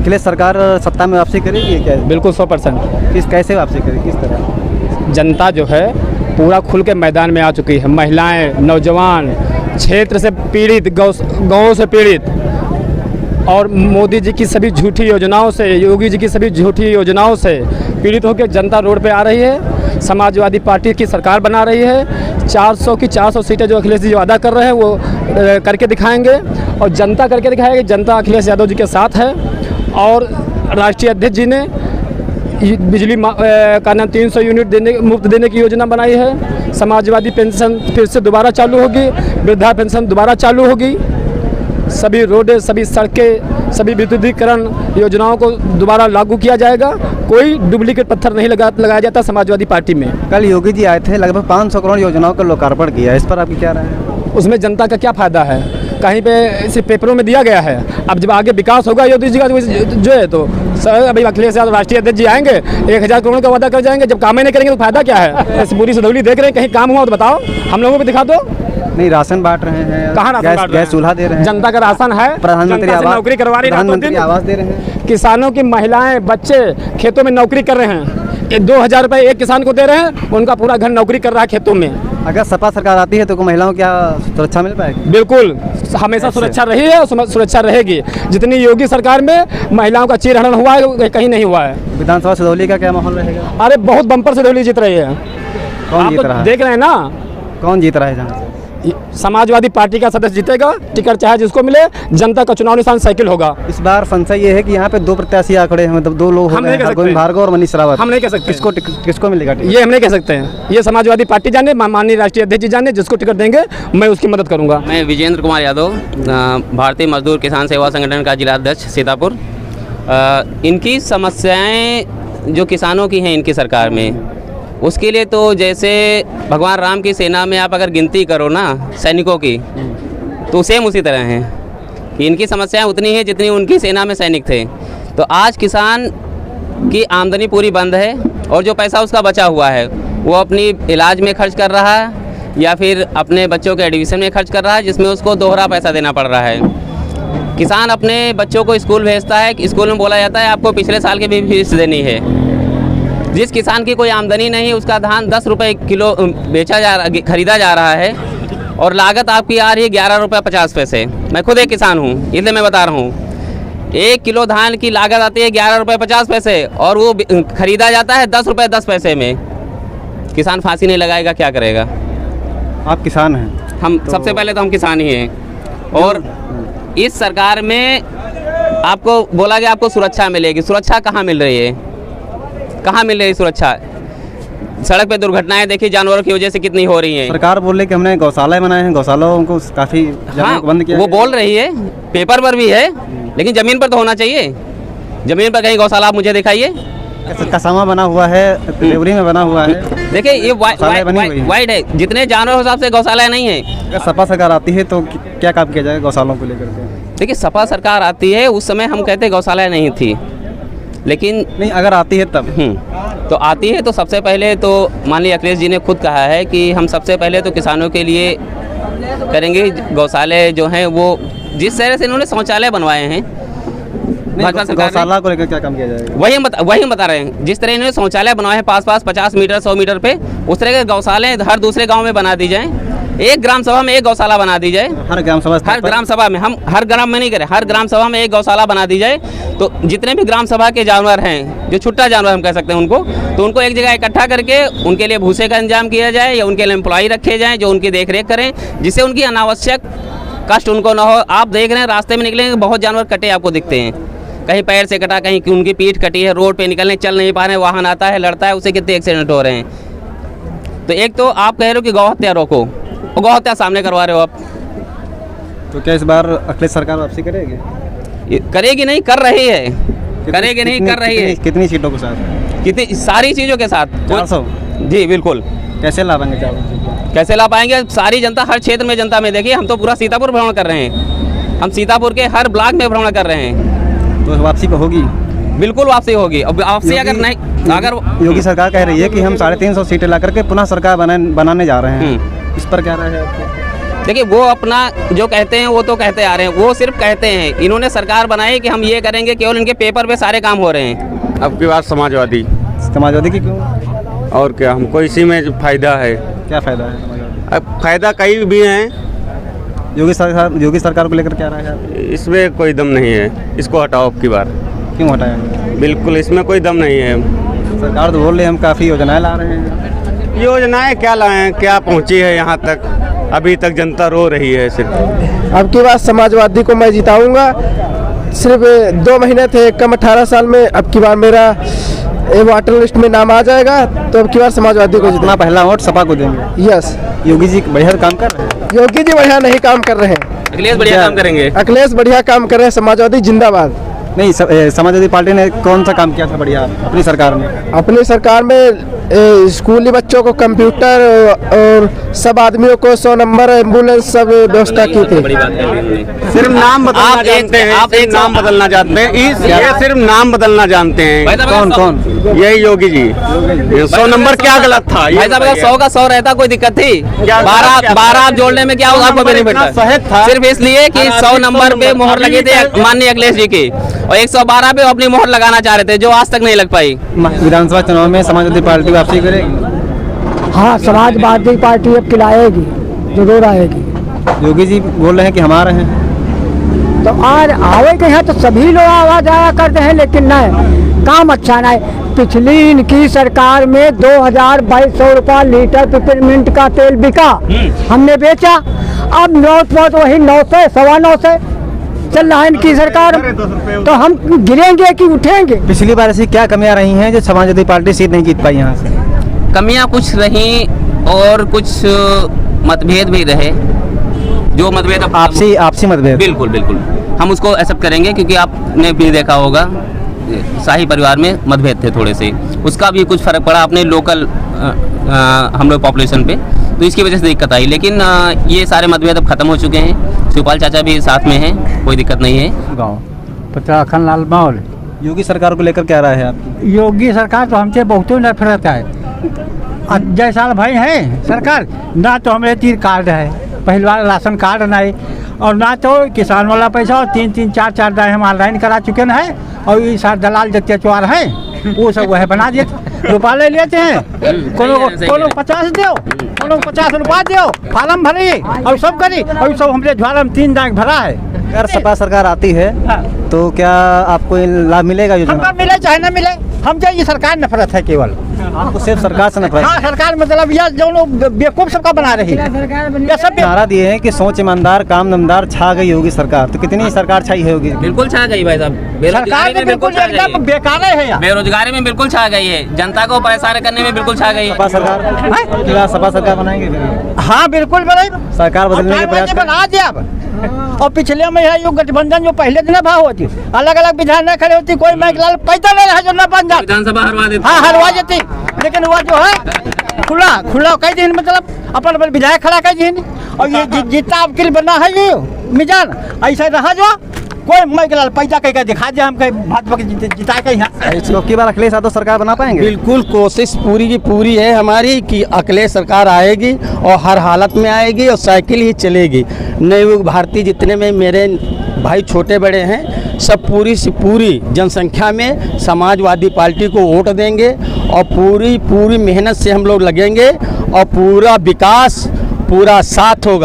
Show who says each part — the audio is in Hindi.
Speaker 1: अखिलेश सरकार सत्ता में वापसी करेगी क्या?
Speaker 2: बिल्कुल 100%।
Speaker 1: कैसे वापसी करेगी, किस तरह?
Speaker 2: जनता जो है पूरा खुल के मैदान में आ चुकी है। महिलाएं, नौजवान, क्षेत्र से पीड़ित, गाँव से पीड़ित, और मोदी जी की सभी झूठी योजनाओं से, योगी जी की सभी झूठी योजनाओं से पीड़ित होकर जनता रोड पे आ रही है। समाजवादी पार्टी की सरकार बना रही है। 400 की 400 सीटें जो अखिलेश जी वादा कर रहे हैं वो करके दिखाएंगे, और जनता करके दिखाएगी। जनता अखिलेश यादव जी के साथ है। और राष्ट्रीय अध्यक्ष जी ने बिजली का नाम 300 यूनिट मुफ्त देने की योजना बनाई है। समाजवादी पेंशन फिर से दोबारा चालू होगी, वृद्धा पेंशन दोबारा चालू होगी। सभी रोडें, सभी सड़कें, सभी विद्युतीकरण योजनाओं को दोबारा लागू किया जाएगा। कोई डुप्लीकेट पत्थर नहीं लगाया जाता समाजवादी पार्टी में।
Speaker 1: कल योगी जी आए थे, लगभग 500 करोड़ योजनाओं का लोकार्पण किया, इस पर आपकी क्या राय है?
Speaker 2: उसमें जनता का क्या फ़ायदा है? कहीं पे इसे पेपरों में दिया गया है। अब जब आगे विकास होगा योगी जी का जो है, तो अभी अखिलेश यादव राष्ट्रीय अध्यक्ष जी आएंगे, 1000 करोड़ का वादा कर जाएंगे। जब काम ही नहीं करेंगे तो फायदा क्या है? ऐसी पूरी सदौली देख रहे हैं, कहीं काम हुआ तो बताओ, हम लोगों को दिखा दो।
Speaker 1: नहीं, राशन बांट रहे हैं,
Speaker 2: कहाँ राशन बांट रहे हैं?
Speaker 1: गैस चूल्हा दे रहे हैं,
Speaker 2: जनता का राशन है,
Speaker 1: प्रधानमंत्री आवास,
Speaker 2: नौकरी करवा रही है,
Speaker 1: प्रधानमंत्री आवास दे रहे हैं।
Speaker 2: किसानों की महिलाएं, बच्चे खेतों में नौकरी कर रहे हैं। 2000 रुपये एक किसान को दे रहे हैं, उनका पूरा घर नौकरी कर रहा है खेतों में।
Speaker 1: अगर सपा सरकार आती है तो महिलाओं को क्या सुरक्षा मिल पाएगी?
Speaker 2: बिल्कुल, हमेशा सुरक्षा रही है और सुरक्षा रहेगी। जितनी योगी सरकार में महिलाओं का चीरहरण हुआ है, कहीं नहीं हुआ है।
Speaker 1: विधानसभा सदौली का क्या माहौल रहेगा?
Speaker 2: अरे बहुत बम्पर से सदौली जीत रही है।
Speaker 1: कौन जीत रहा है?
Speaker 2: देख रहे हैं ना,
Speaker 1: कौन जीत रहा है जहाँ?
Speaker 2: समाजवादी पार्टी का सदस्य जीतेगा, टिकट चाहे जिसको मिले। जनता का चुनाव निशान साइकिल होगा।
Speaker 1: इस बार संशय ये है कि यहाँ पे 2 प्रत्याशी आ खड़े हैं, मतलब 2 लोग, हरगोविंद भार्गव और मनीष रावत।
Speaker 2: हम नहीं कह सकते
Speaker 1: किसको मिलेगा टिकट?
Speaker 2: ये हम नहीं कह सकते हैं। ये समाजवादी पार्टी जाने, माननीय राष्ट्रीय अध्यक्ष जी जाने, जिसको टिकट देंगे मैं उसकी मदद करूंगा।
Speaker 3: मैं विजेंद्र कुमार यादव, भारतीय मजदूर किसान सेवा संगठन का जिला अध्यक्ष सीतापुर। इनकी समस्याएं जो किसानों की हैं इनकी सरकार में, उसके लिए तो जैसे भगवान राम की सेना में आप अगर गिनती करो ना सैनिकों की, तो सेम उसी तरह हैं कि इनकी समस्याएं उतनी हैं जितनी उनकी सेना में सैनिक थे। तो आज किसान की आमदनी पूरी बंद है, और जो पैसा उसका बचा हुआ है वो अपनी इलाज में खर्च कर रहा है, या फिर अपने बच्चों के एडमिशन में खर्च कर रहा है, जिसमें उसको दोहरा पैसा देना पड़ रहा है। किसान अपने बच्चों को स्कूल भेजता है, स्कूल में बोला जाता है आपको पिछले साल की भी फीस देनी है। जिस किसान की कोई आमदनी नहीं, उसका धान 10 रुपये किलो खरीदा जा रहा है, और लागत आपकी आ रही है 11 रुपये 50 पैसे। मैं खुद एक किसान हूँ, इसलिए मैं बता रहा हूँ। 1 किलो धान की लागत आती है 11 रुपये 50 पैसे, और वो खरीदा जाता है 10 रुपये 10 पैसे में। किसान फांसी नहीं लगाएगा, क्या करेगा?
Speaker 1: आप किसान हैं?
Speaker 3: हम सबसे पहले तो हम किसान ही हैं। और इस सरकार में आपको बोला गया आपको सुरक्षा मिलेगी। सुरक्षा कहाँ मिल रही है? कहाँ मिल रही सुरक्षा? सड़क पे दुर्घटनाएं देखिए जानवरों की वजह से कितनी हो रही हैं।
Speaker 1: सरकार बोल रही कि हमने गौशाला बनाए हैं, गौशालाओं को काफ़ी बंद किया।
Speaker 3: वो बोल रही है, पेपर पर भी है, लेकिन ज़मीन पर तो होना चाहिए। ज़मीन पर कहीं गौशाला आप मुझे दिखाइए।
Speaker 1: कसामा बना हुआ है, देवरी में बना हुआ है।
Speaker 3: देखिए ये वाइड है, जितने जानवर हिसाब से गौशाला नहीं है।
Speaker 1: अगर सपा सरकार आती है तो क्या काम किया जाएगा गौशालाओं को लेकर के?
Speaker 3: देखिए सपा सरकार आती है, उस समय हम कहते गौशाला नहीं थी, लेकिन
Speaker 1: नहीं, अगर आती है तब
Speaker 3: तो आती है। तो सबसे पहले तो माननीय अखिलेश जी ने खुद कहा है कि हम सबसे पहले तो किसानों के लिए करेंगे गौशाले जो हैं, वो जिस तरह से इन्होंने शौचालय बनवाए हैं
Speaker 1: गौशाला को लेकर क्या काम किया जाएगा?
Speaker 3: वही हम बता रहे हैं। जिस तरह इन्होंने शौचालय बनवाए हैं पास 50 मीटर 100 मीटर पे, उस तरह के गौशाले हर दूसरे गाँव में बना दी जाए। एक ग्राम सभा में एक गौशाला बना दी जाए।
Speaker 1: हर ग्राम सभा में,
Speaker 3: हम हर ग्राम में नहीं करें, हर ग्राम सभा में एक गौशाला बना दी जाए। तो जितने भी ग्राम सभा के जानवर हैं, जो छुट्टा जानवर हम कह सकते हैं उनको, तो उनको एक जगह इकट्ठा करके उनके लिए भूसे का इंतजाम किया जाए, या उनके लिए एम्प्लॉई रखे जाएँ जो उनकी देखरेख करें, जिससे उनकी अनावश्यक कष्ट उनको ना हो। आप देख रहे हैं रास्ते में निकलेंगे बहुत जानवर कटे आपको दिखते हैं, कहीं पैर से कटा, कहीं उनकी पीठ कटी है, रोड पे निकलने चल नहीं पा रहे हैं, वाहन आता है लड़ता है, उससे कितने एक्सीडेंट हो रहे हैं। तो एक तो आप कह रहे हो कि गौ हत्या रोको, गौ हत्या सामने करवा रहे हो आप।
Speaker 1: तो क्या इस बार अखिलेश सरकार वापसी करेगी?
Speaker 3: करेगी नहीं, कर रही है। करेगी नहीं, कर रही है।
Speaker 1: कितनी सीटों के साथ?
Speaker 3: कितनी सारी चीज़ों के साथ?
Speaker 1: 400।
Speaker 3: जी बिल्कुल।
Speaker 1: कैसे ला पाएंगे 400?
Speaker 3: कैसे ला पाएंगे? सारी जनता, हर क्षेत्र में जनता में। देखिए हम तो पूरा सीतापुर भ्रमण कर रहे हैं, हम सीतापुर के हर ब्लॉक में भ्रमण कर रहे हैं।
Speaker 1: तो वापसी को होगी?
Speaker 3: बिल्कुल वापसी होगी। अब वापसी अगर नहीं, अगर
Speaker 1: योगी सरकार कह रही है कि हम 350 सीटें ला करके पुनः सरकार बनाने जा रहे हैं, इस पर क्या राय है आपकी?
Speaker 3: देखिए वो अपना जो कहते हैं वो तो कहते आ रहे हैं, वो सिर्फ कहते हैं। इन्होंने सरकार बनाई कि हम ये करेंगे, केवल इनके पेपर पे सारे काम हो रहे हैं।
Speaker 4: अब की बात समाजवादी
Speaker 1: की क्यों?
Speaker 4: और क्या, हमको इसी में फ़ायदा है।
Speaker 1: क्या फ़ायदा है समाजवादी?
Speaker 4: अब फ़ायदा कई भी हैं।
Speaker 1: योगी सरकार को लेकर क्या रहा है?
Speaker 4: इसमें कोई दम नहीं है, इसको हटाओ अब की बार।
Speaker 1: क्यों हटाया?
Speaker 4: बिल्कुल इसमें कोई दम नहीं है।
Speaker 1: सरकार तो बोल रही है हम काफ़ी योजनाएं ला रहे हैं।
Speaker 4: योजनाएं क्या लाएं, क्या पहुंची है यहाँ तक? अभी तक जनता रो रही है सिर्फ।
Speaker 5: अब की बार समाजवादी को मैं जिताऊंगा। सिर्फ 2 महीने थे कम 18 साल में, अब की बार मेरा वोटर लिस्ट में नाम आ जाएगा, तो अब की बार समाजवादी को
Speaker 1: जितना पहला वोट सपा को देंगे।
Speaker 5: यस।
Speaker 1: योगी जी बढ़िया काम कर रहे हैं।
Speaker 5: योगी जी बढ़िया नहीं काम कर रहे हैं,
Speaker 3: अखिलेश बढ़िया काम करेंगे।
Speaker 5: अखिलेश बढ़िया काम कर रहे हैं। समाजवादी जिंदाबाद।
Speaker 1: नहीं, समाजवादी पार्टी ने कौन सा काम किया था बढ़िया अपनी सरकार में?
Speaker 5: अपनी सरकार में स्कूली बच्चों को कंप्यूटर और सब आदमियों को 100 नंबर एम्बुलेंस सब व्यवस्था की थी।
Speaker 4: सिर्फ नाम बदलना जानते हैं। आप एक नाम बदलना जानते हैं। ये सिर्फ नाम बदलना जानते हैं।
Speaker 1: कौन?
Speaker 4: यही योगी जी। 100 नंबर क्या गलत था?
Speaker 3: भाई साहब अगर 100 का 100 रहता कोई दिक्कत थी? 12 जोड़ने में क्या होगा? आपको बेनिफिट था सिर्फ इसलिए कि 100 नंबर पे मोहर लगे थे माननीय अखिलेश जी की, और 112 पे अपनी मोहर लगाना चाह रहे थे, जो आज तक नहीं लग पाई।
Speaker 1: विधानसभा चुनाव में समाजवादी पार्टी वापसी करेगी?
Speaker 6: हाँ, समाजवादी पार्टी अब खिलाएगी, जरूर आएगी।
Speaker 1: योगी जी बोल रहे हैं कि हम आ रहे हैं,
Speaker 6: तो आवे के हैं तो सभी लोग आवाज आया करते हैं, लेकिन नहीं, काम अच्छा नहीं। पिछली इनकी सरकार में 2200 रुपया लीटर पिपरमिंट का तेल बिका, हमने बेचा। अब नोट पर वही 900 9.25 चल रहा है इनकी सरकार, तो हम गिरेंगे कि उठेंगे?
Speaker 1: पिछली बार ऐसी क्या कमियां रही हैं जो समाजवादी पार्टी सीट नहीं जीत पाई यहाँ से?
Speaker 3: कमियां कुछ रही और कुछ मतभेद भी रहे, जो मतभेद
Speaker 1: आपसी मतभेद।
Speaker 3: बिल्कुल बिल्कुल हम उसको एक्सेप्ट करेंगे, क्योंकि आपने भी देखा होगा शाही परिवार में मतभेद थे थोड़े से, उसका भी कुछ फर्क पड़ा अपने लोकल हम लोग पॉपुलेशन पे, तो इसकी वजह से दिक्कत आई। लेकिन ये सारे मतभेद अब खत्म हो चुके हैं। शिवपाल चाचा भी साथ में हैं, कोई दिक्कत नहीं है।
Speaker 6: गाँव पत्राखन लाल माहौल।
Speaker 1: योगी सरकार को लेकर क्या राय है आपकी?
Speaker 6: योगी सरकार तो हमसे बहुत नफरत है। जय साल भाई है सरकार ना, तो हमें 3 कार्ड है, पहली बार राशन कार्ड नहीं, और ना तो किसान वाला पैसा, और 3-3 4-4 दाएँ हम ऑनलाइन करा चुके हैं, और ये सारे दलाल जत्या चुआर हैं वो सब वह बना देते, रुपया ले लेते हैं। कोनो 50 दो, कोनो 50 रुपया दो, फार्म भरी और सब करी, और सब हमने ज्वार में 3 दाग भरा है।
Speaker 1: अगर सपा सरकार आती है तो क्या आपको लाभ मिलेगा?
Speaker 6: हमको मिले चाहे न मिले, हमसे ये सरकार नफरत है केवल।
Speaker 1: आपको सिर्फ सरकार से नफरत?
Speaker 6: हाँ, सरकार मतलब यह जो लोग बेवकूफ सबका बना रही है। ये सब
Speaker 1: नारा दिए हैं कि सोच ईमानदार काम दमदार छा गई होगी सरकार, तो कितनी सरकार छाई है होगी?
Speaker 3: बिल्कुल छा गई भाई साहब,
Speaker 6: सरकार तो बिल्कुल एकदम बेकार है यार।
Speaker 3: बेरोजगारी में बिल्कुल छा गई है, जनता को परेशान करने में बिल्कुल छा गई है।
Speaker 1: सपा सरकार, सपा सरकार बनाएंगे?
Speaker 6: हाँ बिल्कुल बनाए,
Speaker 1: सरकार बदलने के प्रयास
Speaker 6: बना दिया। और पिछले में है गठबंधन जो पहले दिन भाव होती, अलग अलग विधान न खड़े होती, कोई मैकलाल पैसा नहीं रहा जो न बन जाता,
Speaker 3: विधानसभा हरवा देती।
Speaker 6: हाँ हरवा देती, लेकिन वह जो है खुला कई दिन, मतलब अपन विधायक खड़ा कई दिन, और ये जितना आपके बना है ये मिजान ऐसा रहा जो कोई मैकलाल पैसा कह दिखा दिया, हम भाजपा जिता के यहाँ।
Speaker 1: की बार अखिलेश यादव सरकार बना पाएंगे?
Speaker 5: बिल्कुल कोशिश पूरी की पूरी है हमारी कि अखिलेश सरकार आएगी, और हर हालत में आएगी, और साइकिल ही चलेगी। नवयुग भारतीय जितने में मेरे भाई छोटे बड़े हैं, सब पूरी से पूरी जनसंख्या में समाजवादी पार्टी को वोट देंगे, और पूरी मेहनत से हम लोग लगेंगे, और पूरा विकास पूरा साथ होगा।